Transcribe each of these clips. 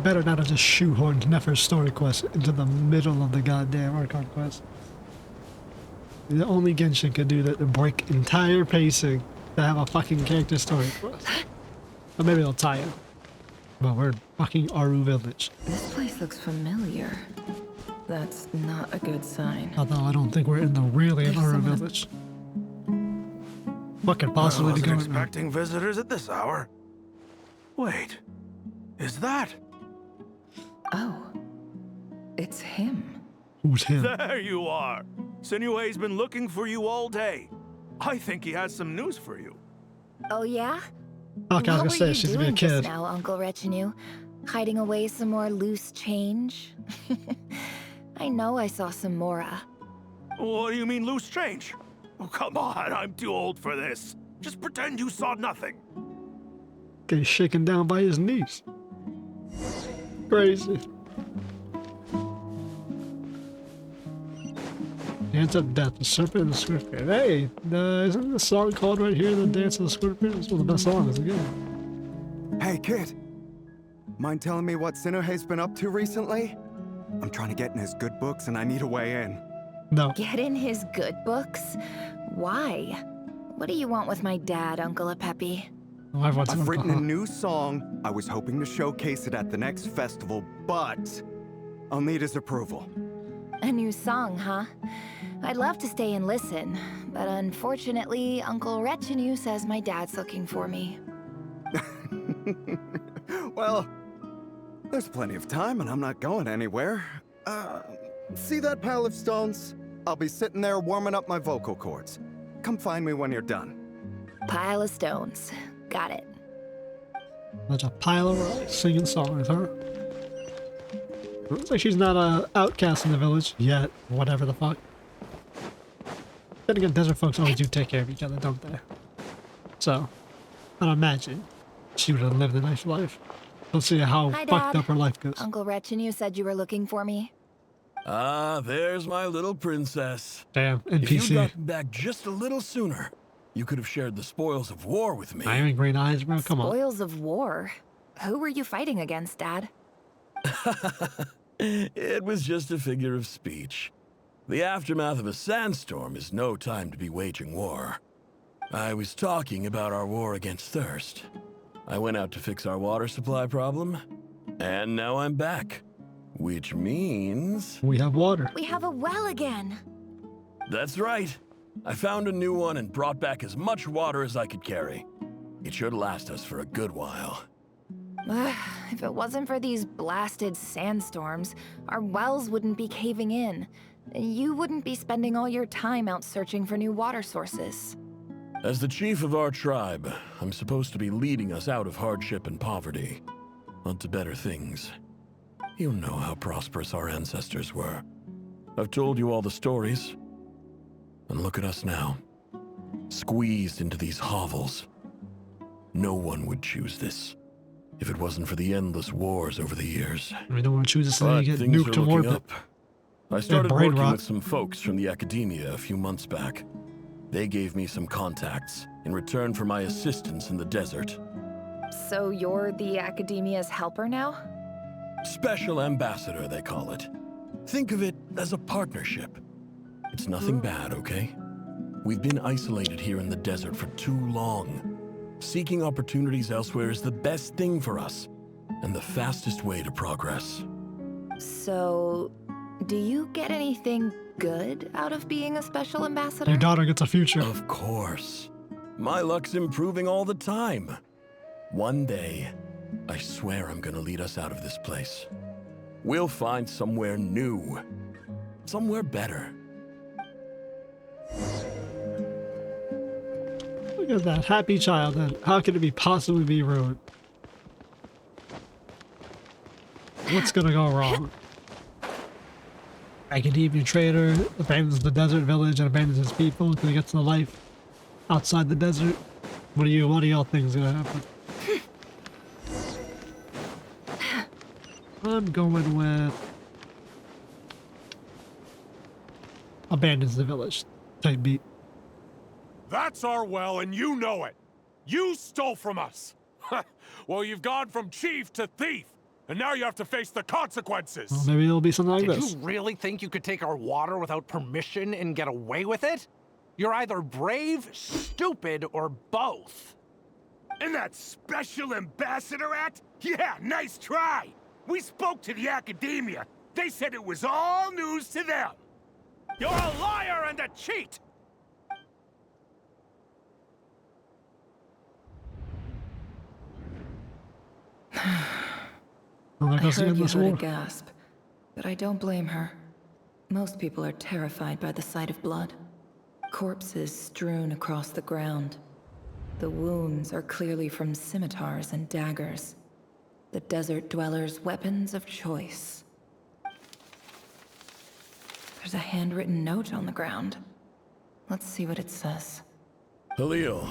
Better not have just shoehorned Nefer's Story Quest into the middle of the goddamn Archon Quest. The only Genshin could do that to break entire pacing to have a fucking character story quest. Or maybe they'll tie it. But we're in fucking Aru Village. This place looks familiar. That's not a good sign. Although I don't think we're in the really in Aru Village. What could possibly be I going wasn't on? expecting visitors at this hour. Wait, is that? Oh, it's him. Who's him? There you are. Sinue's been looking for you all day. I think he has some news for you. Oh yeah? Okay, I was gonna say she's gonna be a kid. Now, Uncle Retinue, hiding away some more loose change. I know I saw some Mora. What do you mean loose change? Oh, come on, I'm too old for this. Just pretend you saw nothing. Getting shaken down by his niece. Crazy. Dance of Death, the Serpent and the Scorpion. Hey, isn't the song called right here, The Dance of the Scorpion? It's one of the best songs in the game. Hey, kid. Mind telling me what Sinuhe's been up to recently? I'm trying to get in his good books and I need a way in. No. Get in his good books? Why? What do you want with my dad, Uncle Apepi? Oh, I've written a new song. I was hoping to showcase it at the next festival, but I'll need his approval. A new song, huh? I'd love to stay and listen, but unfortunately, Uncle Retinue says my dad's looking for me. Well, there's plenty of time and I'm not going anywhere. See that pile of stones? I'll be sitting there warming up my vocal cords. Come find me when you're done. Pile of stones. Got it. There's a pile of rocks singing songs, huh? Looks like she's not an outcast in the village yet. Whatever the fuck. Then again, desert folks always do take care of each other, don't they? So, I'd imagine she would have lived a nice life. Let's see how Hi, fucked Dad. up her life goes. Uncle Retinue said you were looking for me. Ah, there's my little princess. Damn, If you'd NPC. gotten back just a little sooner, you could have shared the spoils of war with me. Iron green eyes, bro. Come on. Spoils of war. Who were you fighting against, Dad? It was just a figure of speech. The aftermath of a sandstorm is no time to be waging war. I was talking about our war against thirst. I went out to fix our water supply problem, and now I'm back. Which means... We have water. We have a well again. That's right. I found a new one and brought back as much water as I could carry. It should last us for a good while. If it wasn't for these blasted sandstorms, our wells wouldn't be caving in. You wouldn't be spending all your time out searching for new water sources. As the chief of our tribe, I'm supposed to be leading us out of hardship and poverty, onto better things. You know how prosperous our ancestors were. I've told you all the stories. And look at us now, squeezed into these hovels. No one would choose this, if it wasn't for the endless wars over the years. We don't want to choose this thing But and get things nuked are to looking orbit. up. I started brain working rot. with some folks from the academia a few months back. They gave me some contacts in return for my assistance in the desert. So you're the Academia's helper now? Special ambassador, they call it. Think of it as a partnership. It's nothing bad, okay? We've been isolated here in the desert for too long. Seeking opportunities elsewhere is the best thing for us, and the fastest way to progress. So, do you get anything good out of being a special ambassador? Your daughter gets a future. Of course. My luck's improving all the time. One day, I swear I'm gonna lead us out of this place. We'll find somewhere new. Somewhere better. Look at that happy child. Then how could it possibly be ruined? What's gonna go wrong? Academia trader abandons the desert village and abandons his people because he gets the life outside the desert. What do y'all think is gonna happen? I'm going with abandons the village type beat. That's our well, and you know it. You stole from us. Well, you've gone from chief to thief. and now you have to face the consequences. Well, maybe it'll be something like Did this. you really think you could take our water without permission and get away with it? You're either brave, stupid, or both. And that special ambassador act? Yeah, nice try. We spoke to the academia. They said it was all news to them. You're a liar and a cheat. Well, there I goes the heard you endless heard a war. gasp, but I don't blame her. Most people are terrified by the sight of blood. Corpses strewn across the ground. The wounds are clearly from scimitars and daggers. The desert dwellers' weapons of choice. There's a handwritten note on the ground. Let's see what it says. Halil,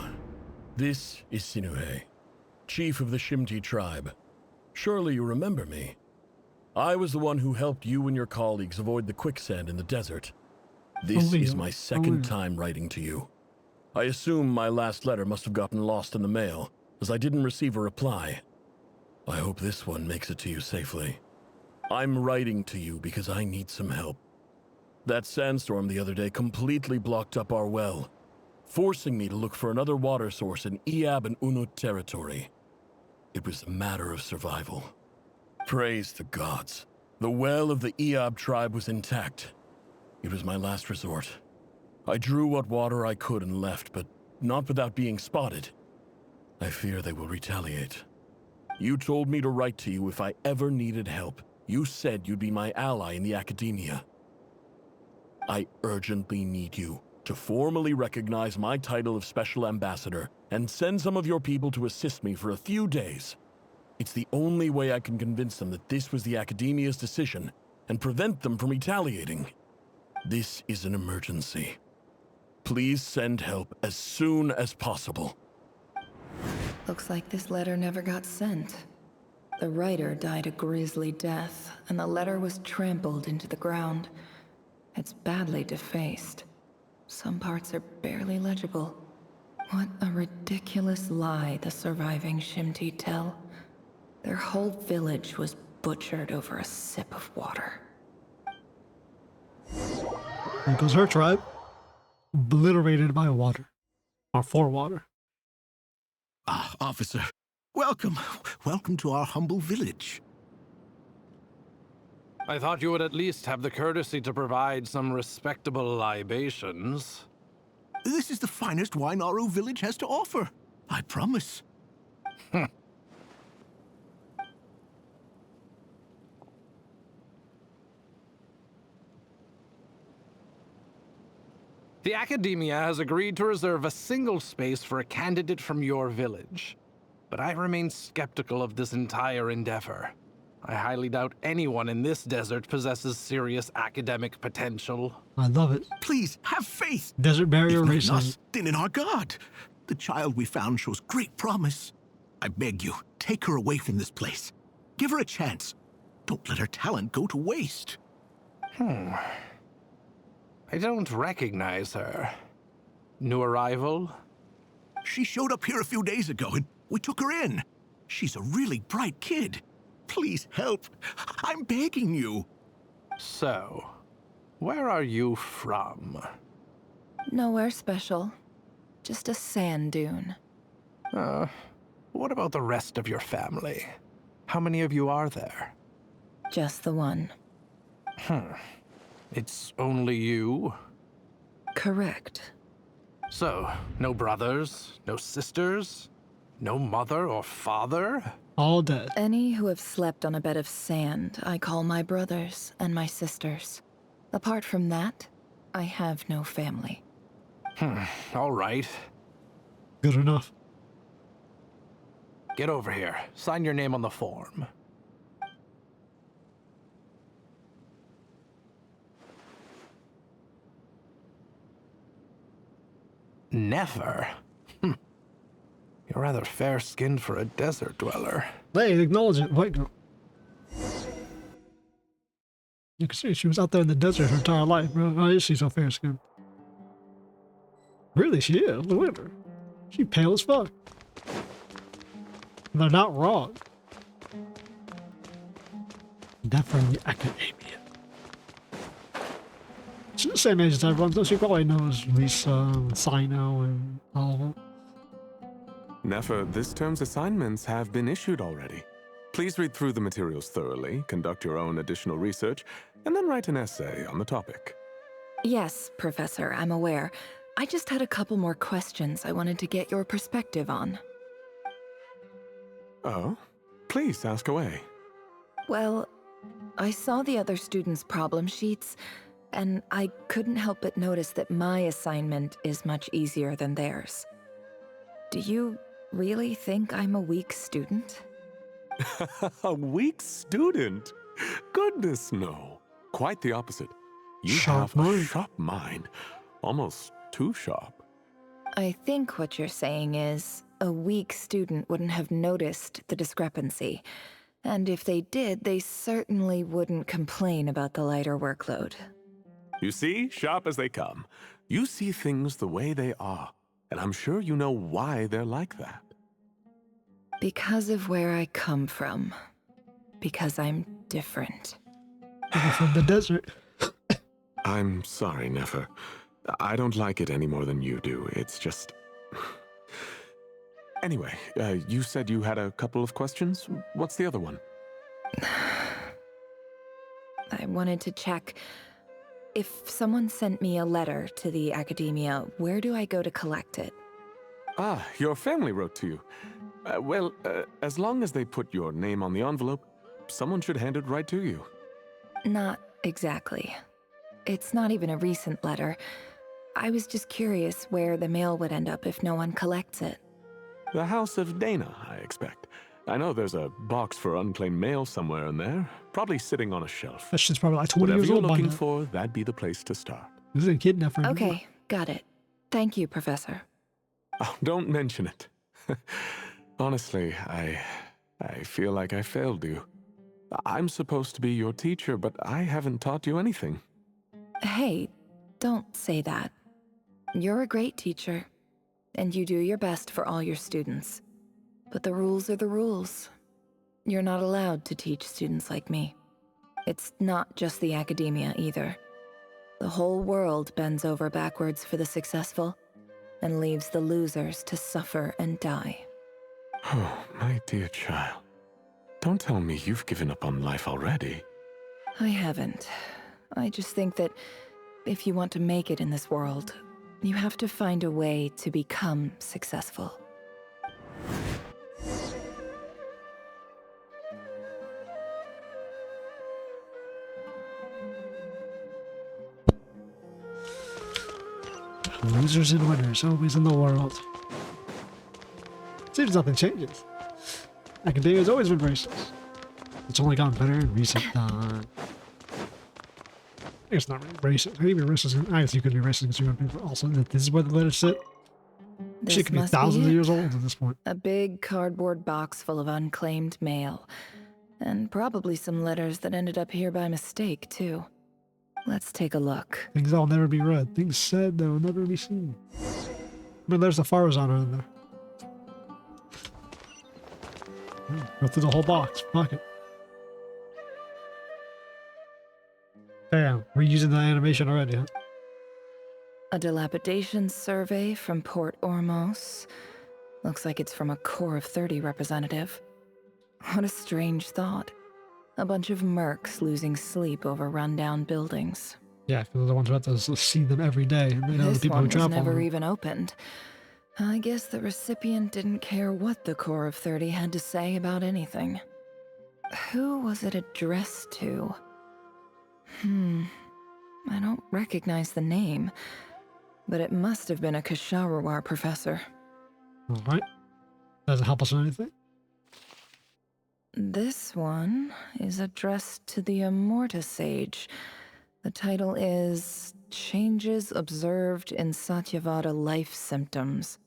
this is Sinuhe, chief of the Shimti tribe. Surely you remember me. I was the one who helped you and your colleagues avoid the quicksand in the desert. This is my second time writing to you. I assume my last letter must have gotten lost in the mail, as I didn't receive a reply. I hope this one makes it to you safely. I'm writing to you because I need some help. That sandstorm the other day completely blocked up our well, forcing me to look for another water source in Iab and Unut territory. It was a matter of survival. Praise the gods. The well of the Iab tribe was intact. It was my last resort. I drew what water I could and left, but not without being spotted. I fear they will retaliate. You told me to write to you if I ever needed help. You said you'd be my ally in the academia. I urgently need you to formally recognize my title of Special Ambassador and send some of your people to assist me for a few days. It's the only way I can convince them that this was the academia's decision and prevent them from retaliating. This is an emergency. Please send help as soon as possible. Looks like this letter never got sent. The writer died a grisly death, and the letter was trampled into the ground. It's badly defaced. Some parts are barely legible. What a ridiculous lie the surviving Shimti tell. Their whole village was butchered over a sip of water. There goes her tribe. Obliterated by water. Or for water. Ah, officer. Welcome. Welcome to our humble village. I thought you would at least have the courtesy to provide some respectable libations. This is the finest wine our village has to offer. I promise. The Academia has agreed to reserve a single space for a candidate from your village. But I remain skeptical of this entire endeavor. I highly doubt anyone in this desert possesses serious academic potential. I love it. Please, have faith. Desert barrier If not in racism. us, then in our God. The child we found shows great promise. I beg you, take her away from this place. Give her a chance. Don't let her talent go to waste. I don't recognize her. New arrival? She showed up here a few days ago and we took her in. She's a really bright kid. Please help. I'm begging you. So, where are you from? Nowhere special. Just a sand dune. What about the rest of your family? How many of you are there? Just the one. It's only you? Correct. So, no brothers, no sisters, no mother or father? All dead. Any who have slept on a bed of sand, I call my brothers and my sisters. Apart from that, I have no family. All right. Good enough. Get over here. Sign your name on the form. Nefer? You're rather fair-skinned for a desert dweller. Hey, acknowledge it. White girl. You can see she was out there in the desert her entire life, bro. Why is she so fair skinned? Really, she is. Look at her. She pale as fuck. They're not wrong. Nefer Academia. She's the same age as everyone, so she probably knows Lisa, Sino, and all of them. Nefer, this term's assignments have been issued already. Please read through the materials thoroughly, conduct your own additional research, and then write an essay on the topic. Yes, Professor, I'm aware. I just had a couple more questions I wanted to get your perspective on. Oh? Please ask away. Well, I saw the other students' problem sheets, and I couldn't help but notice that my assignment is much easier than theirs. Do you really think I'm a weak student? A weak student? Goodness, no. Quite the opposite. You Sharp have a mind. sharp mind. Almost too sharp. I think what you're saying is, a weak student wouldn't have noticed the discrepancy. And if they did, they certainly wouldn't complain about the lighter workload. You see, sharp as they come. You see things the way they are, and I'm sure you know why they're like that. Because of where I come from. Because I'm different. People from the desert. I'm sorry, Nefer. I don't like it any more than you do. It's just... Anyway, you said you had a couple of questions. What's the other one? I wanted to check. If someone sent me a letter to the academia, where do I go to collect it? Ah, your family wrote to you. Well, as long as they put your name on the envelope, someone should hand it right to you. Not exactly. It's not even a recent letter. I was just curious where the mail would end up if no one collects it. The House of Dana, I expect. I know there's a box for unclaimed mail somewhere in there, probably sitting on a shelf. That shit's probably like 20 Whatever years you're old by looking now. for, that'd be the place to start. This is a kid Nefer. Okay, got it. Thank you, Professor. Oh, don't mention it. Honestly, I feel like I failed you. I'm supposed to be your teacher, but I haven't taught you anything. Hey, don't say that. You're a great teacher, and you do your best for all your students. But the rules are the rules. You're not allowed to teach students like me. It's not just the academia either. The whole world bends over backwards for the successful, and leaves the losers to suffer and die. Oh, my dear child. Don't tell me you've given up on life already. I haven't. I just think that if you want to make it in this world, you have to find a way to become successful. Losers and winners, always in the world. Seems nothing changes. Academia's always been racist. It's only gotten better in recent time. I guess it's not really racist. Maybe racist. I guess you could be racist against human people also. This is where the letters sit. She could be must thousands of it. years old at this point. A big cardboard box full of unclaimed mail. And probably some letters that ended up here by mistake, too. Let's take a look. Things that'll never be read. Things said that will never be seen. I mean, there's the Farazana in there. Go through the whole box. Fuck it. Damn, we're using the animation already, huh? A dilapidation survey from Port Ormos. Looks like it's from a Core of 30 representative. What a strange thought. A bunch of mercs losing sleep over rundown buildings. Yeah, because they're the ones who have to see them every day, and they know the This people who one was travel. never them. even opened. I guess the recipient didn't care what the Core of 30 had to say about anything. Who was it addressed to? I don't recognize the name, but it must have been a Kasharawar professor. Alright. Doesn't help us with anything. This one is addressed to the Immorta Sage. The title is Changes Observed in Satyavada Life Symptoms.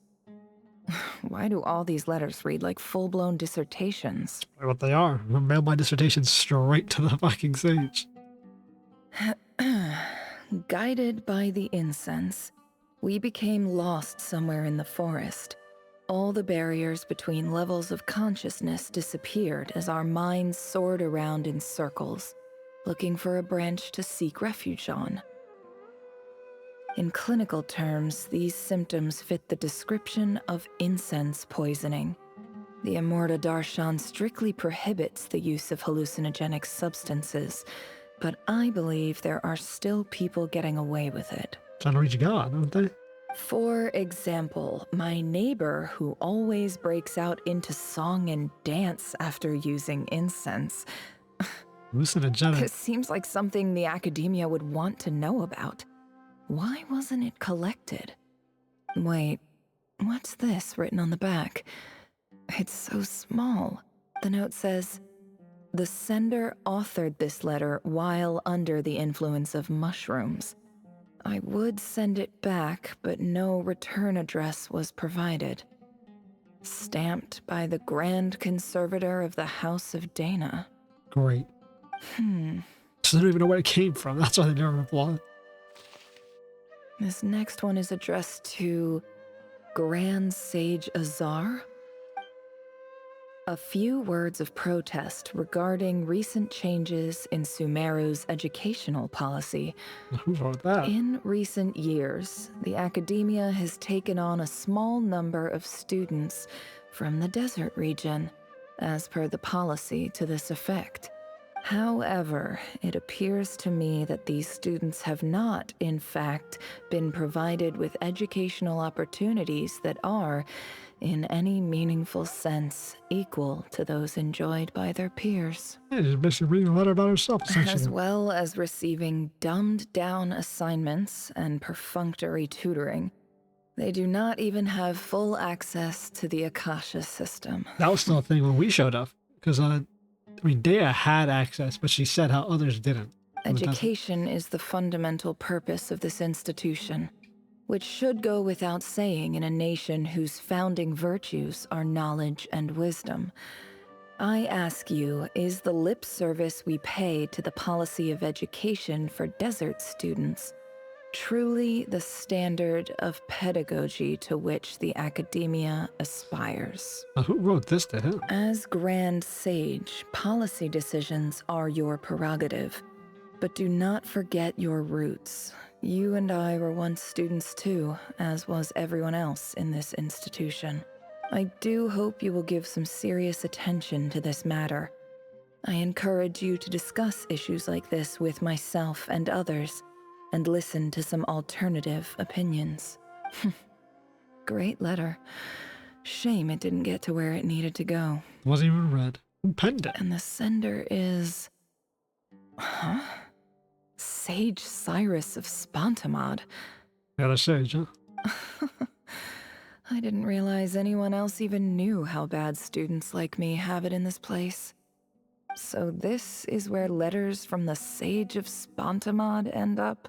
Why do all these letters read like full-blown dissertations? What they are. I mailed my dissertation straight to the fucking sage. Guided by the incense, we became lost somewhere in the forest. All the barriers between levels of consciousness disappeared as our minds soared around in circles, looking for a branch to seek refuge on. In clinical terms, these symptoms fit the description of incense poisoning. The Amurta Darshan strictly prohibits the use of hallucinogenic substances, but I believe there are still people getting away with it. Trying to reach God, aren't they? For example, my neighbor who always breaks out into song and dance after using incense. Hallucinogenic. It seems like something the academia would want to know about. Why wasn't it collected? Wait, what's this written on the back? It's so small. The note says, "The sender authored this letter while under the influence of mushrooms. I would send it back, but no return address was provided. Stamped by the Grand Conservator of the House of Dana." Great. So they don't even know where it came from. That's why they never replied. This next one is addressed to Grand Sage Azar. A few words of protest regarding recent changes in Sumeru's educational policy. Who wrote that? In recent years, the academia has taken on a small number of students from the desert region, as per the policy to this effect. However, it appears to me that these students have not, in fact, been provided with educational opportunities that are, in any meaningful sense, equal to those enjoyed by their peers. Yeah, just basically reading a letter about herself, essentially. As well as receiving dumbed-down assignments and perfunctory tutoring. They do not even have full access to the Akasha system. That was still a thing when we showed up. Because, Dea had access, but she said how others didn't. Education is the fundamental purpose of this institution, which should go without saying in a nation whose founding virtues are knowledge and wisdom. I ask you, is the lip service we pay to the policy of education for desert students truly the standard of pedagogy to which the academia aspires? Who wrote this to him? As Grand Sage, policy decisions are your prerogative, but do not forget your roots. You and I were once students too, as was everyone else in this institution. I do hope you will give some serious attention to this matter. I encourage you to discuss issues like this with myself and others, and listen to some alternative opinions. Great letter. Shame it didn't get to where it needed to go. Wasn't even read. Who penned it? And the sender is... Sage Cyrus of Spontamod. Yeah, the sage, huh? I didn't realize anyone else even knew how bad students like me have it in this place. So this is where letters from the Sage of Spontamod end up?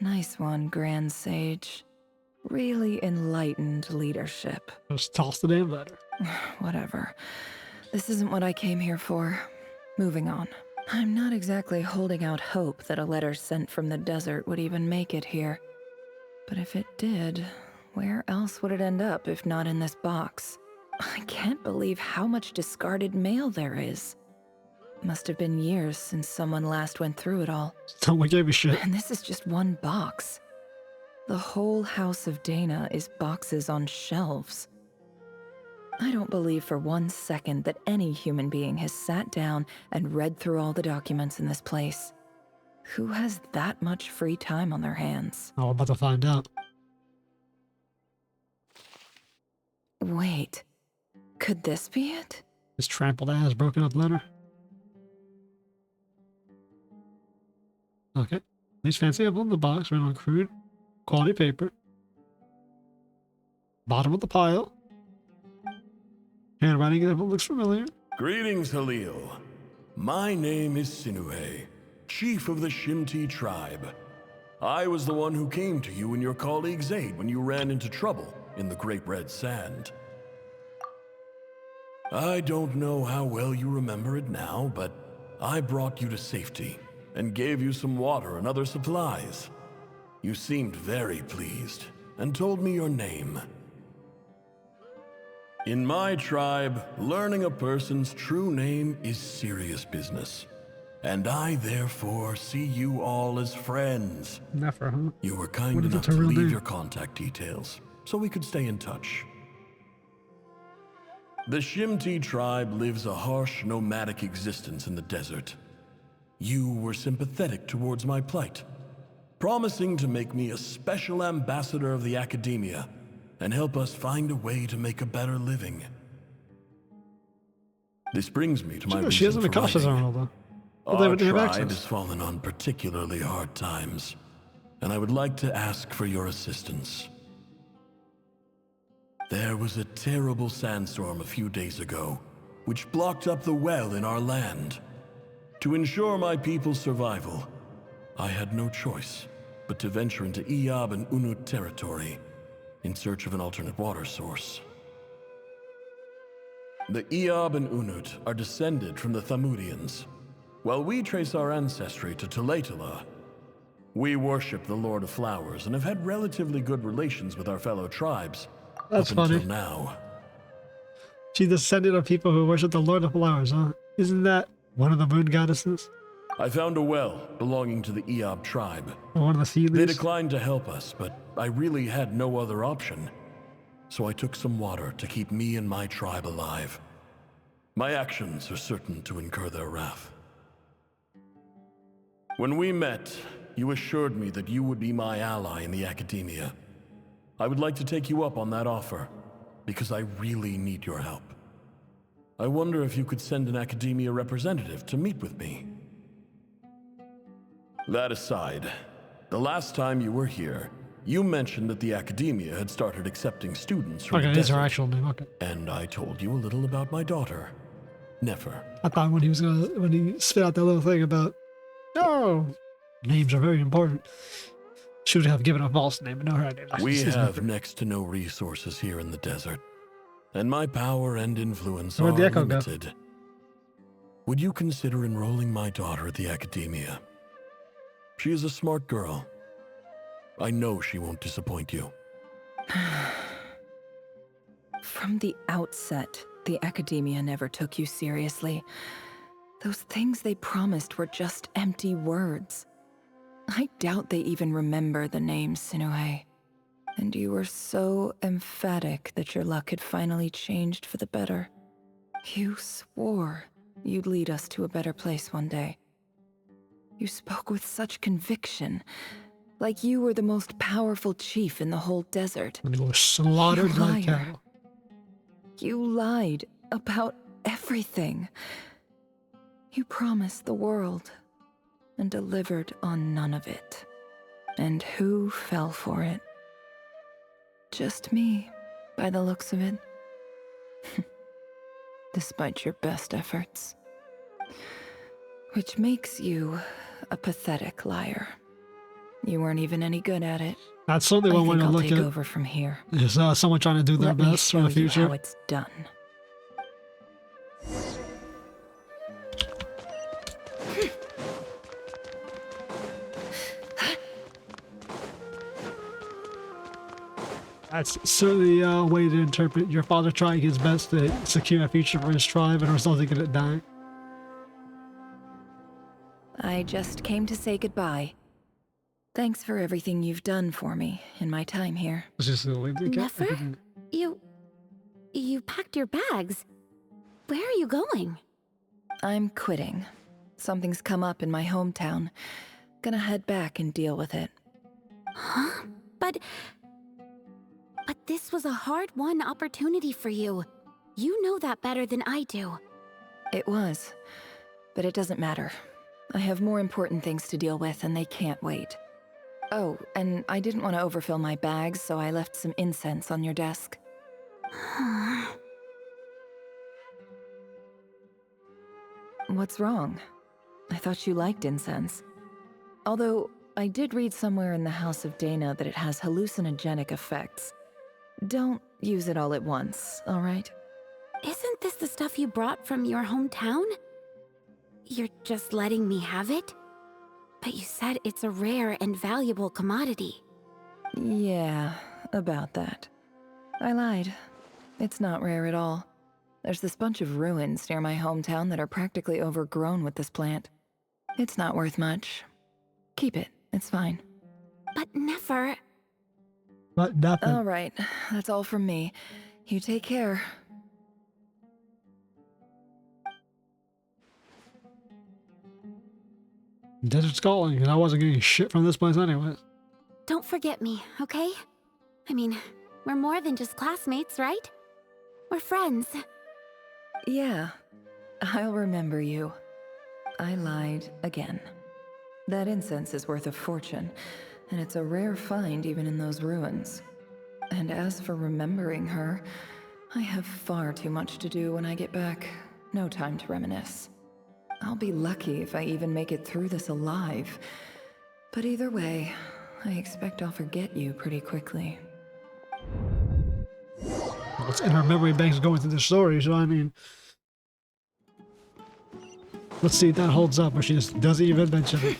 Nice one, Grand Sage. Really enlightened leadership. Just toss the damn letter. Whatever. This isn't what I came here for. Moving on. I'm not exactly holding out hope that a letter sent from the desert would even make it here. But if it did, where else would it end up if not in this box? I can't believe how much discarded mail there is. Must have been years since someone last went through it all. Someone gave a shit. And this is just one box. The whole House of Dana is boxes on shelves. I don't believe for 1 second that any human being has sat down and read through all the documents in this place. Who has that much free time on their hands? Oh, we're about to find out. Wait, could this be it? This trampled ass broken up letter. Okay. Nice fancy envelope in the box, written on crude quality paper. Bottom of the pile. Handwriting in the envelope looks familiar. Greetings, Halil. My name is Sinuhe, chief of the Shimti tribe. I was the one who came to you and your colleague's aid when you ran into trouble in the Great Red Sand. I don't know how well you remember it now, but I brought you to safety and gave you some water and other supplies. You seemed very pleased and told me your name. In my tribe, learning a person's true name is serious business. And I therefore see you all as friends. Nefer, huh? You were kind What is enough it, to her real leave name? your contact details, so we could stay in touch. The Shimti tribe lives a harsh, nomadic existence in the desert. You were sympathetic towards my plight, promising to make me a special ambassador of the academia and help us find a way to make a better living. This brings me to my She reason hasn't for been cautious writing. on all though. Well, they Our would have tribe access. has fallen on particularly hard times, and I would like to ask for your assistance. There was a terrible sandstorm a few days ago, which blocked up the well in our land. To ensure my people's survival, I had no choice but to venture into Iyab and Unut territory in search of an alternate water source. The Iyab and Unut are descended from the Thamudians. While we trace our ancestry to Tulatala, we worship the Lord of Flowers and have had relatively good relations with our fellow tribes That's up funny. until now. She descended of people who worship the Lord of Flowers, huh? Isn't that one of the moon goddesses? I found a well belonging to the Iyab tribe. Or one of the sea They leaves? declined to help us, but I really had no other option. So I took some water to keep me and my tribe alive. My actions are certain to incur their wrath. When we met, you assured me that you would be my ally in the academia. I would like to take you up on that offer, because I really need your help. I wonder if you could send an academia representative to meet with me. That aside, the last time you were here, you mentioned that the academia had started accepting students from Okay, the that's her desert, actual name. Okay. and I told you a little about my daughter, Nefer. I thought when he spit out that little thing about, no, names are very important. Should have given a false name, but no, her name. We have next to no resources here in the desert, and my power and influence are Where'd the echo go? limited. Would you consider enrolling my daughter at the academia? She is a smart girl. I know she won't disappoint you. From the outset, the academia never took you seriously. Those things they promised were just empty words. I doubt they even remember the name Sinuhe. And you were so emphatic that your luck had finally changed for the better. You swore you'd lead us to a better place one day. You spoke with such conviction, like you were the most powerful chief in the whole desert. And they were slaughtered You like liar. cattle. You lied about everything. You promised the world and delivered on none of it. And who fell for it? Just me, by the looks of it. Despite your best efforts. Which makes you a pathetic liar. You weren't even any good at it. That's certainly I one way think to I'll look take at it. over from here. Is someone trying to do their Let me best for show the you future? how it's done. That's certainly a way to interpret your father trying his best to secure a future for his tribe and resulting in it dying. I just came to say goodbye. Thanks for everything you've done for me in my time here. It's just gonna leave the cat. Nefer? You packed your bags. Where are you going? I'm quitting. Something's come up in my hometown. Gonna head back and deal with it. Huh? But this was a hard-won opportunity for you. You know that better than I do. It was. But it doesn't matter. I have more important things to deal with and they can't wait. Oh, and I didn't want to overfill my bags, so I left some incense on your desk. What's wrong? I thought you liked incense. Although, I did read somewhere in the House of Dana that it has hallucinogenic effects. Don't use it all at once, alright? Isn't this the stuff you brought from your hometown? You're just letting me have it? But you said it's a rare and valuable commodity. Yeah, about that. I lied. It's not rare at all. There's this bunch of ruins near my hometown that are practically overgrown with this plant. It's not worth much. Keep it. It's fine. But Nefer... But nothing. All right. That's all from me. You take care. Desert's calling, and I wasn't getting shit from this place anyways. Don't forget me, okay? I mean, we're more than just classmates, right? We're friends. Yeah. I'll remember you. I lied again. That incense is worth a fortune, and it's a rare find even in those ruins. And as for remembering her, I have far too much to do when I get back. No time to reminisce. I'll be lucky if I even make it through this alive. But either way, I expect I'll forget you pretty quickly. What's in her memory banks going through the story, so I mean... Let's see if that holds up, or she just doesn't even mention it.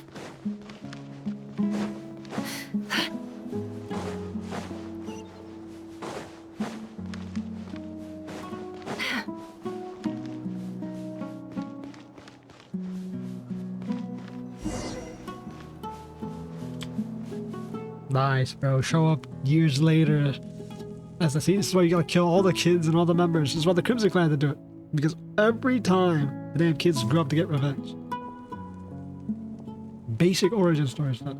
Nice, bro. Show up years later. As the scene, this is why you gotta kill all the kids and all the members. This is why the Crimson Clan had to do it. Because every time the damn kids grew up to get revenge. Basic origin story stuff.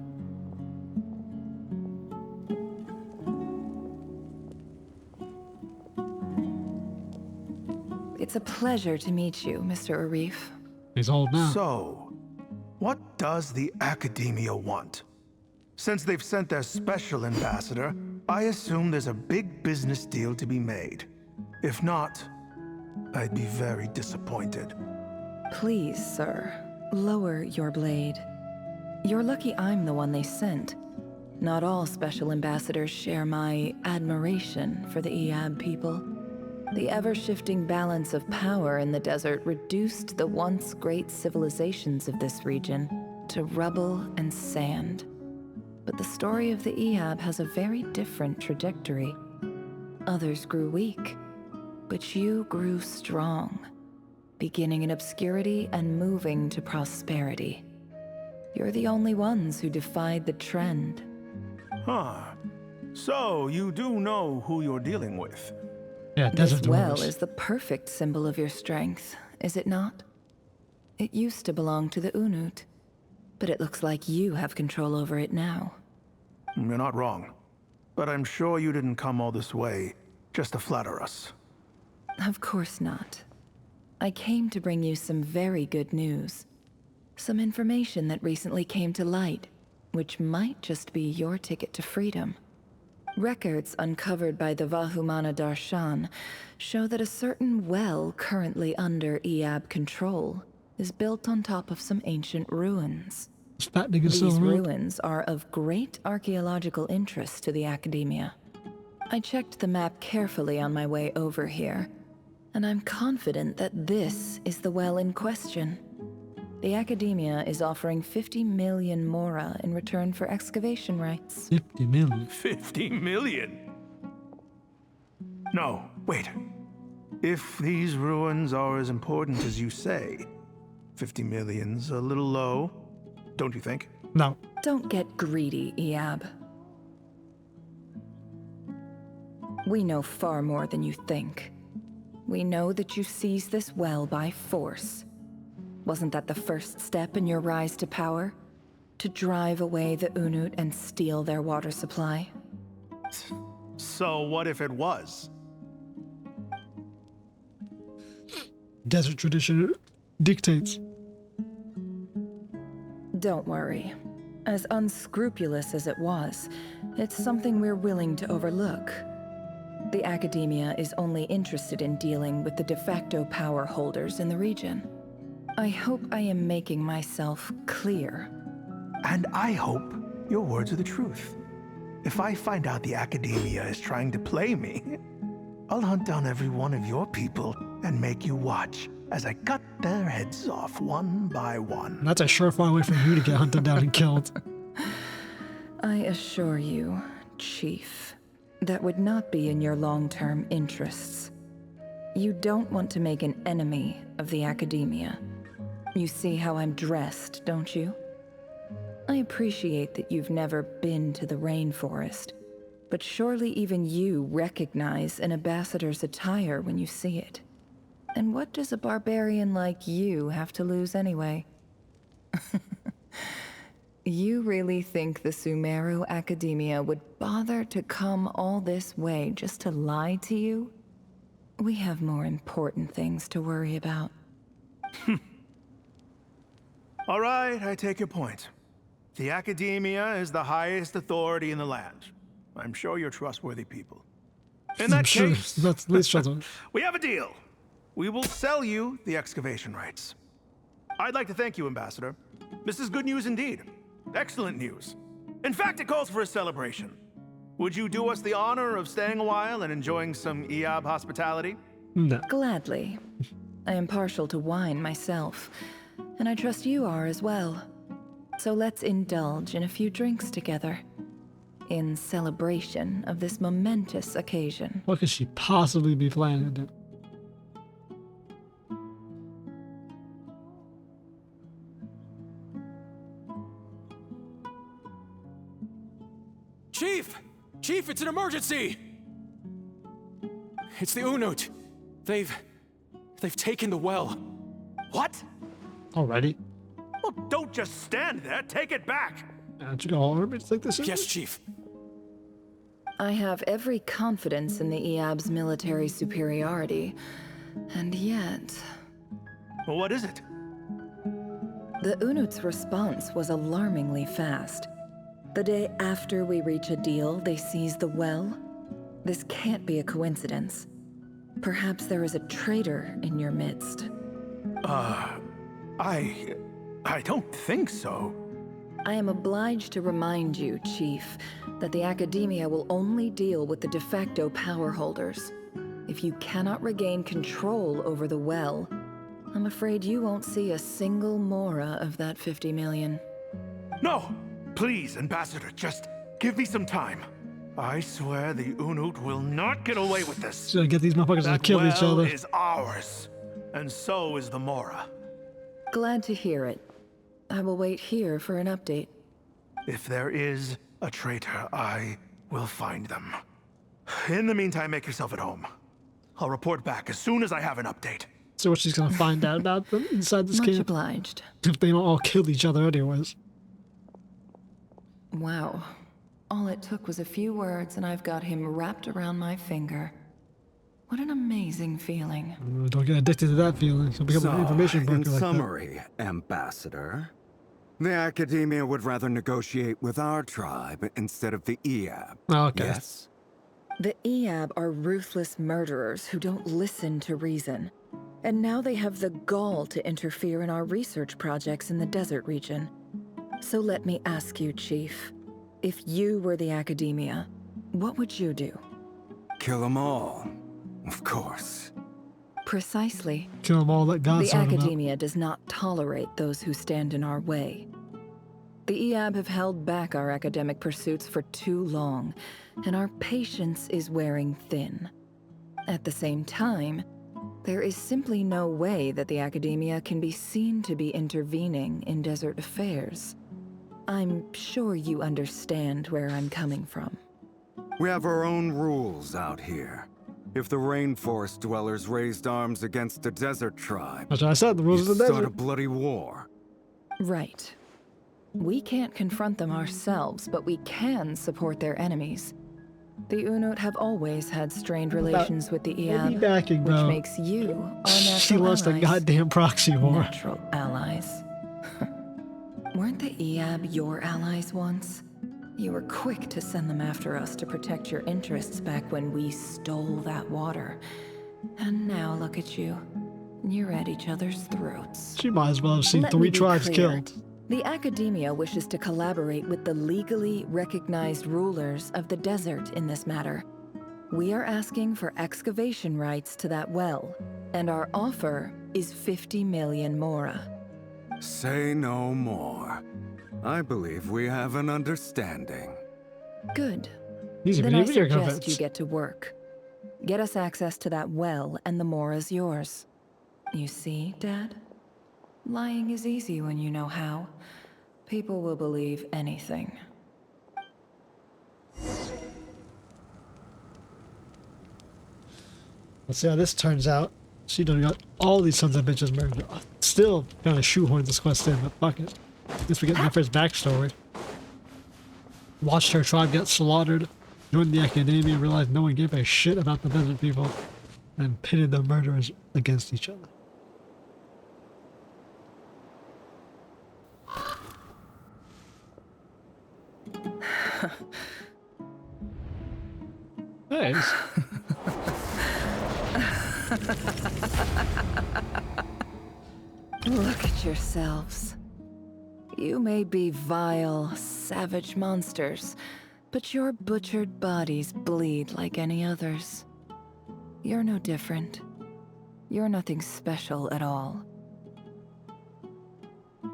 It's a pleasure to meet you, Mr. Arif. He's old now. So, what does the Academia want? Since they've sent their special ambassador, I assume there's a big business deal to be made. If not, I'd be very disappointed. Please, sir, lower your blade. You're lucky I'm the one they sent. Not all special ambassadors share my admiration for the Eab people. The ever-shifting balance of power in the desert reduced the once great civilizations of this region to rubble and sand. But the story of the Eab has a very different trajectory. Others grew weak, but you grew strong, beginning in obscurity and moving to prosperity. You're the only ones who defied the trend. Huh. So, you do know who you're dealing with. Yeah, This desert well dwellers. is the perfect symbol of your strength, is it not? It used to belong to the Unut, but it looks like you have control over it now. You're not wrong. But I'm sure you didn't come all this way just to flatter us. Of course not. I came to bring you some very good news. Some information that recently came to light, which might just be your ticket to freedom. Records uncovered by the Vahumana Darshan show that a certain well currently under Eab control is built on top of some ancient ruins. This fat nigga These still around. ruins are of great archaeological interest to the Academia. I checked the map carefully on my way over here, and I'm confident that this is the well in question. The Academia is offering 50 million mora in return for excavation rights. 50 million. 50 million? No, wait. If these ruins are as important as you say, 50 million's a little low, don't you think? No. Don't get greedy, Eab. We know far more than you think. We know that you seized this well by force. Wasn't that the first step in your rise to power? To drive away the Unut and steal their water supply? So what if it was? Desert tradition dictates. Don't worry. As unscrupulous as it was, it's something we're willing to overlook. The Academia is only interested in dealing with the de facto power holders in the region. I hope I am making myself clear. And I hope your words are the truth. If I find out the Academia is trying to play me, I'll hunt down every one of your people and make you watch as I cut their heads off one by one. That's a surefire way for you to get hunted down and killed. I assure you, Chief, That would not be in your long-term interests. You don't want to make an enemy of the academia. You see how I'm dressed, don't you? I appreciate that you've never been to the rainforest, but surely even you recognize an ambassador's attire when you see it. And what does a barbarian like you have to lose anyway? You really think the Sumeru Academia would bother to come all this way just to lie to you? We have more important things to worry about. All right, I take your point. The Academia is the highest authority in the land. I'm sure you're trustworthy people. In that case, that's least trustworthy. we have a deal. We will sell you the excavation rights. I'd like to thank you, Ambassador. This is good news indeed. Excellent news. In fact, it calls for a celebration. Would you do us the honor of staying a while and enjoying some EAB hospitality? No. Gladly. I am partial to wine myself, and I trust you are as well. So let's indulge in a few drinks together, in celebration of this momentous occasion. What could she possibly be planning to do? Chief! Chief, it's an emergency! It's the Unut. They've taken the well. What? Already? Well, don't just stand there. Take it back. Don't you go all over like this? Yes, Chief. I have every confidence in the EAB's military superiority, and yet... Well, what is it? The Unut's response was alarmingly fast. The day after we reach a deal, they seize the well. This can't be a coincidence. Perhaps there is a traitor in your midst. I don't think so. I am obliged to remind you, Chief, that the Academia will only deal with the de facto power holders. If you cannot regain control over the well, I'm afraid you won't see a single mora of that 50 million. No! Please, Ambassador, just give me some time. I swear the Unut will not get away with this. Should I get these motherfuckers to That kill each well other? is ours, and so is the Mora. Glad to hear it. I will wait here for an update. If there is a traitor, I will find them. In the meantime, make yourself at home. I'll report back as soon as I have an update. So what she's gonna find out about them inside this Much camp? obliged. If they don't all kill each other anyways. Wow. All it took was a few words and I've got him wrapped around my finger. What an amazing feeling. Don't get addicted to that feeling. You'll become an information broker in like summary, Ambassador, the Academia would rather negotiate with our tribe instead of the EAB. that. Oh, okay. Yes? The EAB are ruthless murderers who don't listen to reason. And now they have the gall to interfere in our research projects in the desert region. So let me ask you, Chief. If you were the Academia, what would you do? Kill them all. Of course. Precisely. Kill them all, let God The sort them out. Academia does not tolerate those who stand in our way. The EAB have held back our academic pursuits for too long, and our patience is wearing thin. At the same time, there is simply no way that the Academia can be seen to be intervening in desert affairs. I'm sure you understand where I'm coming from. We have our own rules out here. If the rainforest dwellers raised arms against a desert tribe, That's what I said, the rules of the start a desert. bloody war. Right. We can't confront them ourselves, but we can support their enemies. The Unut have always had strained relations with the We'll be EAB, backing, which bro. makes you our natural She lost a allies. goddamn proxy war. Natural allies. Weren't the EAB your allies once? You were quick to send them after us to protect your interests back when we stole that water. And now look at you. You're at each other's throats. She might as well have seen Let me 3 be tribes clear. killed. The Academia wishes to collaborate with the legally recognized rulers of the desert in this matter. We are asking for excavation rights to that well, and our offer is 50 million mora. Say no more. I believe we have an understanding. Good. He's Then I even you're suggest convinced. you get to work. Get us access to that well, and the more is yours. You see, Dad? Lying is easy when you know how. People will believe anything. Let's see how this turns out. She done got all these sons of bitches murdered. Still gonna shoehorn this quest in, but fuck it. At least we get Nefer's backstory. Watched her tribe get slaughtered, joined the academia, realized no one gave a shit about the desert people, and pitted the murderers against each other. Thanks. Look at yourselves. You may be vile, savage monsters, but your butchered bodies bleed like any others. You're no different. You're nothing special at all.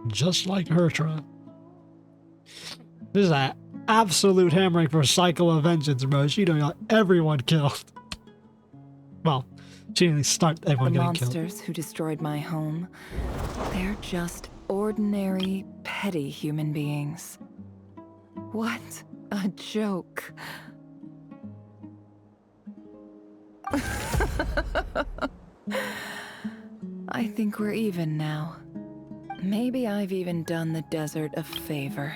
Just like her tribe. This is an absolute hammering for cycle of vengeance, bro. She done got everyone killed. Well, she didn't start everyone The getting killed. monsters who destroyed my home, they're just ordinary, petty human beings. What a joke. I think we're even now. Maybe I've even done the desert a favor.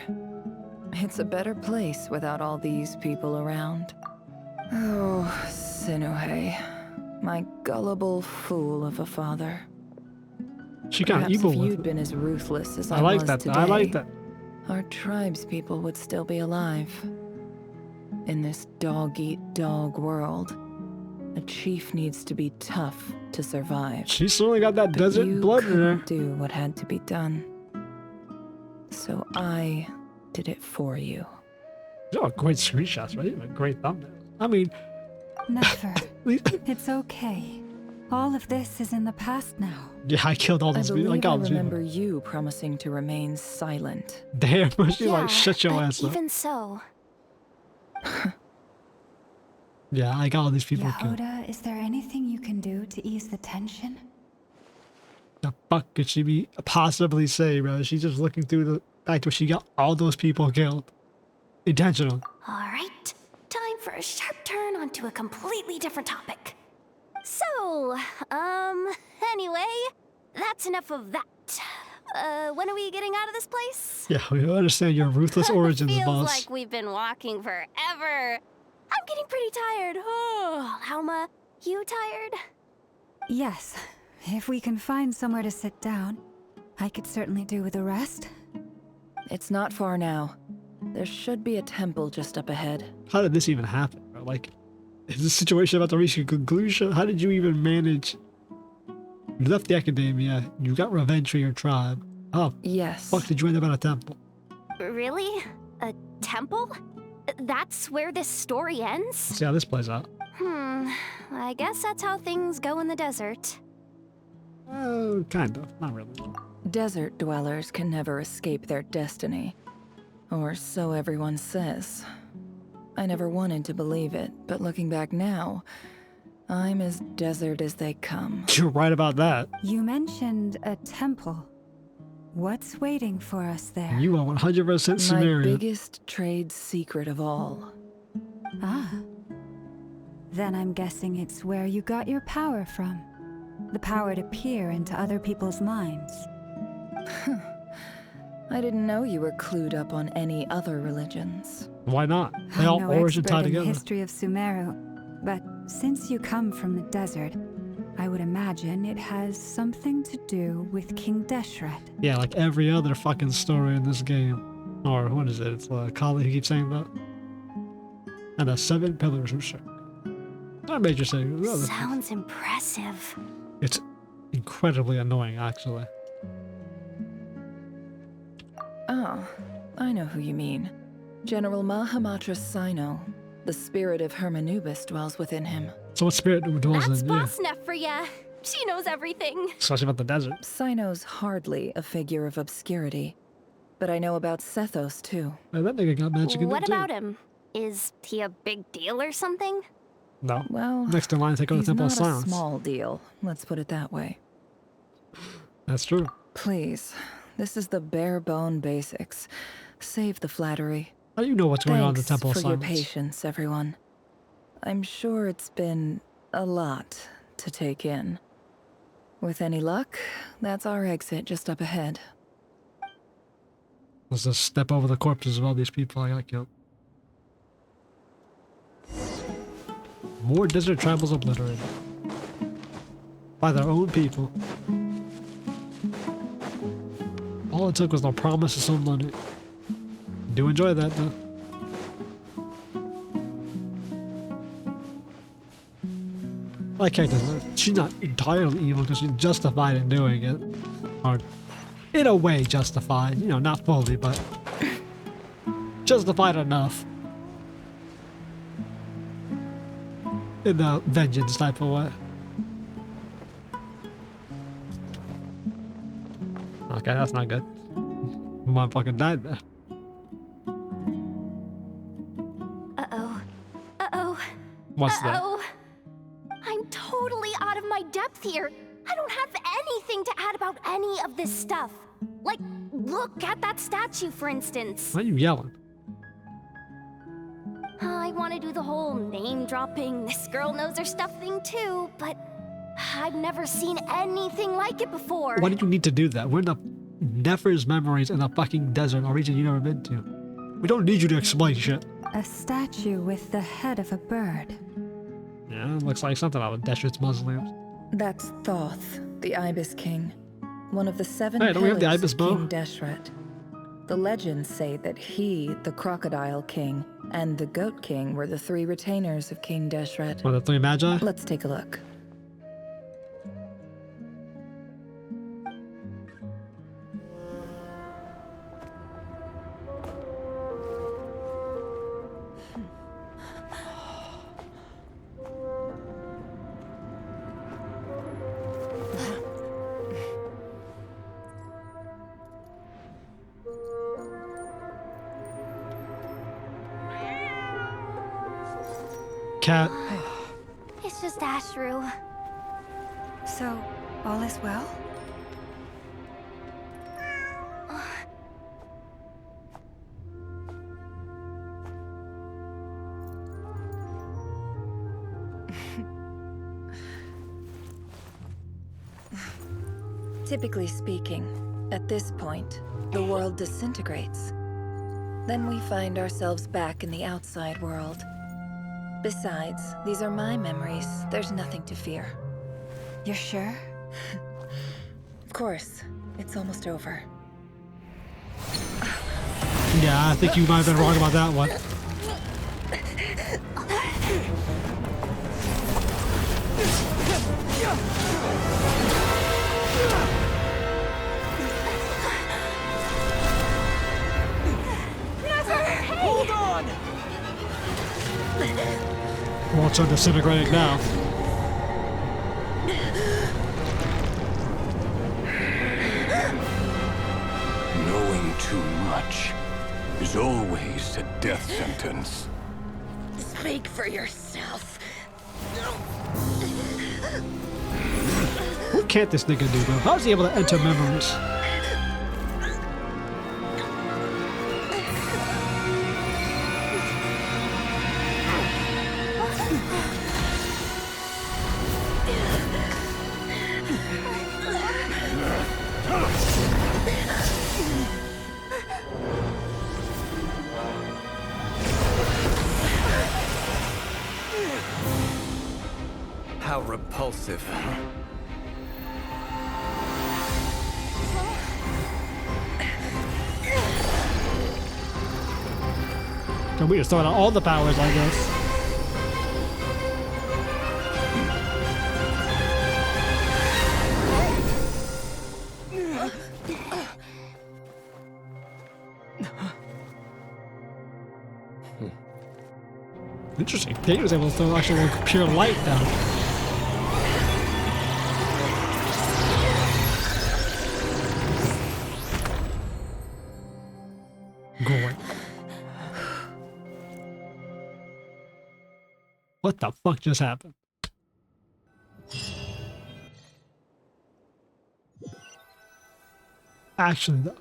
It's a better place without all these people around. Oh, Sinuhe, my gullible fool of a father. She got Perhaps evil if with you'd it. been as ruthless as I like was that. today, I like that. our tribe's people would still be alive. In this dog-eat-dog world, a chief needs to be tough to survive. She certainly got that But desert you blood in her. couldn't do what had to be done. So I did it for you. Oh, great screenshots, right? A great thumbnail. I mean, Nefer, it's okay. All of this is in the past now. yeah, I killed all I those people. I believe I got all those remember people. you promising to remain silent. Damn, she like shut your but ass up. even so, Yeah, I got all these people killed. Yehuda, is there anything you can do to ease the tension? The fuck could she be possibly say, bro? She's just looking through the fact where she got all those people killed. Intentional. all right. Time for a sharp turn onto a completely different topic. So, anyway, that's enough of that. When are we getting out of this place? Yeah, we understand your ruthless origins, Feels boss. like we've been walking forever. I'm getting pretty tired. Oh, Alma, you tired? Yes. If we can find somewhere to sit down, I could certainly do with a rest. It's not far now. There should be a temple just up ahead. How did this even happen, bro? Like, is this situation about to reach a conclusion? How did you even manage? You left the academia, you got revenge for your tribe. How the Yes. fuck did you end up at a temple? Really? A temple? That's where this story ends? Let's see how this plays out. I guess that's how things go in the desert. Kind of. Not really. Desert dwellers can never escape their destiny. Or so everyone says. I never wanted to believe it, but looking back now, I'm as desert as they come. You're right about that. You mentioned a temple. What's waiting for us there? You are 100% My Sumeru. biggest trade secret of all. Ah. Then I'm guessing it's where you got your power from. The power to peer into other people's minds. I didn't know you were clued up on any other religions. Why not? They all I'm no origin expert tie in the together. history of Sumeru, but since you come from the desert, I would imagine it has something to do with King Deshret. Yeah, like every other fucking story in this game. Or what is it? It's Kali who keeps saying that. And the 7 pillars of Shirk. Not major saying. Sounds impressive. It's incredibly annoying, actually. Oh, I know who you mean. General Mahamatra Sino. The spirit of Hermanubis dwells within him. So what spirit dwells That's in you? Boss Neff for ya. She knows everything. Especially about the desert. Sino's hardly a figure of obscurity. But I know about Sethos, too. Man, that nigga got magic in What him, too. about him? Is he a big deal or something? No. Well, Next in line to go to he's Temple of not a Silence. small deal, let's put it that way. That's true. Please, this is the bare bone basics. Save the flattery. How do you know what's going on in the Thanks Temple of for your Silence? patience, everyone. I'm sure it's been a lot to take in. With any luck, that's our exit just up ahead. Let's just step over the corpses of all these people I got killed. More desert tribals obliterated. By their own people. All it took was the promise of some money. Do enjoy that though. My character, she's not entirely evil because she's justified in doing it. Or, in a way, justified. You know, not fully, but justified enough. In the vengeance type of way. Okay, that's not good. Motherfucker died there. Uh-oh. Uh-oh. What's that? Uh-oh. I'm totally out of my depth here. I don't have anything to add about any of this stuff. Like, look at that statue, for instance. Why are you yelling? I want to do the whole name-dropping, this girl knows her stuff thing too, but I've never seen anything like it before. Why did you need to do that? We're in the Nefer's memories in a fucking desert, a region you've never been to. We don't need you to explain shit. A statue with the head of a bird. Yeah, looks like something out of Deshet's mausoleum. That's Thoth, the Ibis King. One of the 7 Hey, don't we have the pillars Ibis of bow? King Deshret. The legends say that he, the Crocodile King, and the Goat King were the 3 retainers of King Deshret. What, the 3 magi? Let's take a look. Cat. It's just Ashru. So, all is well? Typically speaking, at this point, the world disintegrates. Then we find ourselves back in the outside world. Besides, these are my memories. There's nothing to fear. You're sure? Of course. It's almost over. Yeah, I think you might have been wrong about that one. Hold on! Walls are disintegrating now. Knowing too much is always a death sentence. Speak for yourself. What can't this nigga do, bro? How is he able to enter memories? How repulsive. So we just throwing out all the powers, I guess. Interesting. He was able to throw actual pure light down. Great. What the fuck just happened? Actually, though.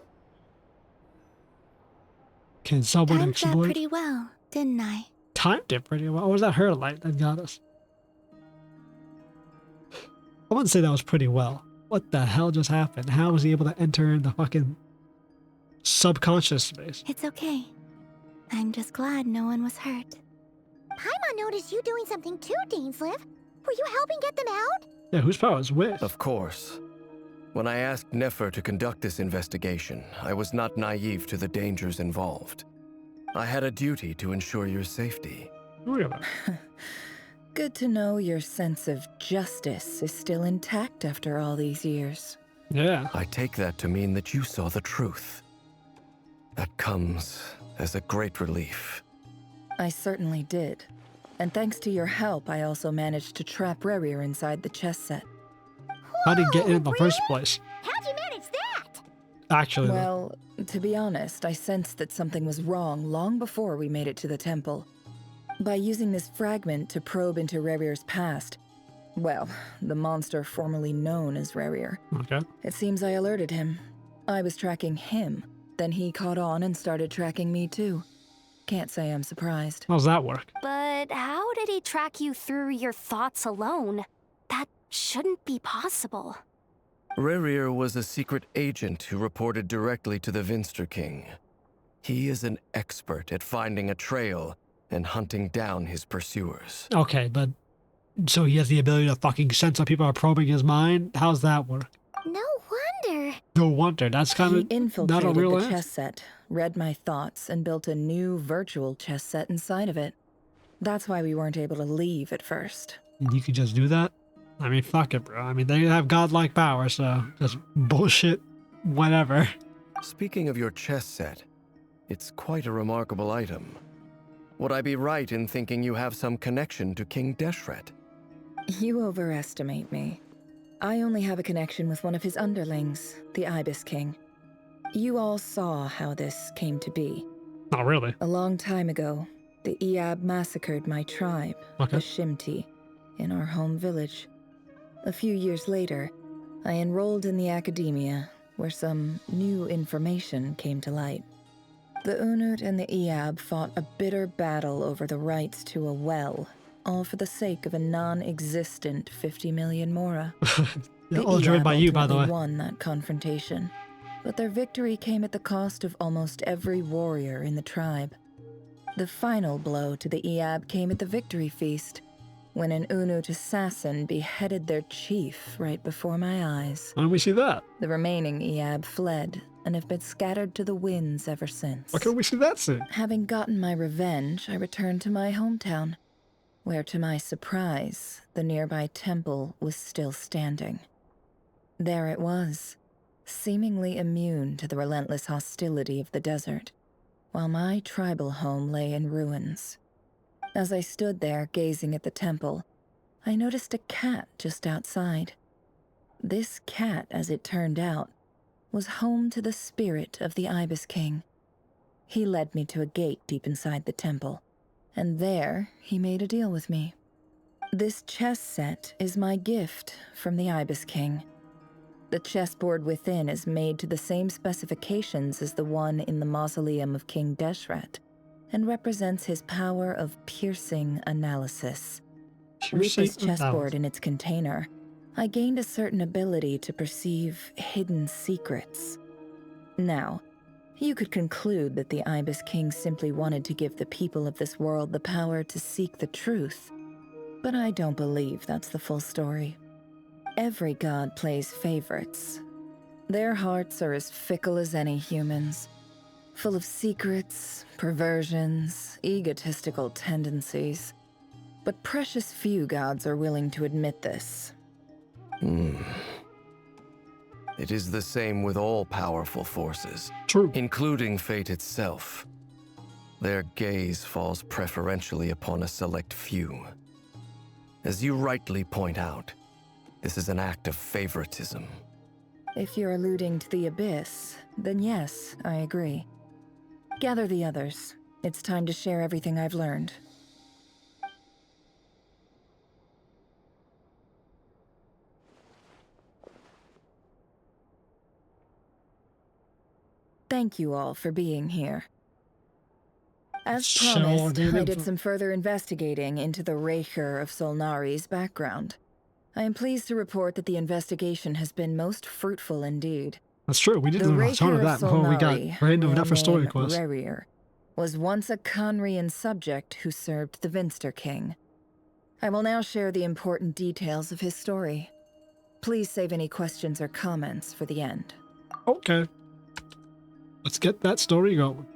Can someone Timed that exploit? pretty well, didn't I? Timed it pretty well. Or was that her light that got us? I wouldn't say that was pretty well. What the hell just happened? How was he able to enter the fucking subconscious space? It's okay. I'm just glad no one was hurt. Paimon noticed you doing something too, Dainsleif. Were you helping get them out? Yeah, whose power is which? Of course. When I asked Nefer to conduct this investigation, I was not naive to the dangers involved. I had a duty to ensure your safety. Really? Good to know your sense of justice is still intact after all these years. Yeah. I take that to mean that you saw the truth. That comes as a great relief. I certainly did. And thanks to your help, I also managed to trap Rerir inside the chess set. How did he get in the first place? How'd you manage that? Actually, though. Well, to be honest, I sensed that something was wrong long before we made it to the temple. By using this fragment to probe into Rerir's past, well, the monster formerly known as Rerir. Okay. It seems I alerted him. I was tracking him. Then he caught on and started tracking me too. Can't say I'm surprised. How's that work? But how did he track you through your thoughts alone? That shouldn't be possible. Rerir was a secret agent who reported directly to the Vinster King. He is an expert at finding a trail and hunting down his pursuers. Okay, but so he has the ability to fucking sense that people are probing his mind? How's that work? No wonder. No wonder. That's kind He of not a infiltrated real the answer. chess set, read my thoughts, and built a new virtual chess set inside of it. That's why we weren't able to leave at first. You could just do that? I mean, fuck it, bro. I mean, they have godlike power, so just bullshit whatever. Speaking of your chess set, it's quite a remarkable item. Would I be right in thinking you have some connection to King Deshret? You overestimate me. I only have a connection with one of his underlings, the Ibis King. You all saw how this came to be. Not really. A long time ago, the Eab massacred my tribe, Okay. the Shimti, in our home village. A few years later, I enrolled in the academia, where some new information came to light. The Unut and the Eab fought a bitter battle over the rights to a well, all for the sake of a non-existent 50 million Mora. Yeah, The all driven Eab by you, by the way. ultimately won that confrontation, but their victory came at the cost of almost every warrior in the tribe. The final blow to the Eab came at the victory feast, when an Unut assassin beheaded their chief right before my eyes. Why don't we see that? The remaining Eab fled and have been scattered to the winds ever since. Why can't we see that scene? Having gotten my revenge, I returned to my hometown, where to my surprise, the nearby temple was still standing. There it was, seemingly immune to the relentless hostility of the desert, while my tribal home lay in ruins. As I stood there gazing at the temple, I noticed a cat just outside. This cat, as it turned out, was home to the spirit of the Ibis King. He led me to a gate deep inside the temple, and there he made a deal with me. This chess set is my gift from the Ibis King. The chessboard within is made to the same specifications as the one in the mausoleum of King Deshret, and represents his power of piercing analysis. With this chessboard in its container, I gained a certain ability to perceive hidden secrets. Now, you could conclude that the Ibis King simply wanted to give the people of this world the power to seek the truth, but I don't believe that's the full story. Every god plays favorites. Their hearts are as fickle as any human's, full of secrets, perversions, egotistical tendencies. But precious few gods are willing to admit this. It is the same with all powerful forces, True. including fate itself. Their gaze falls preferentially upon a select few. As you rightly point out, this is an act of favoritism. If you're alluding to the Abyss, then yes, I agree. Gather the others. It's time to share everything I've learned. thank you all for being here. As Sure, promised, damn I it. did some further investigating into the Raker of Solnari's background. I am pleased to report that the investigation has been most fruitful indeed. That's true. We didn't learn a ton of that before we got random Nefer Story Quest. Was once a Conrian subject who served the Vinster King. I will now share the important details of his story. Please save any questions or comments for the end. Okay. Let's get that story going.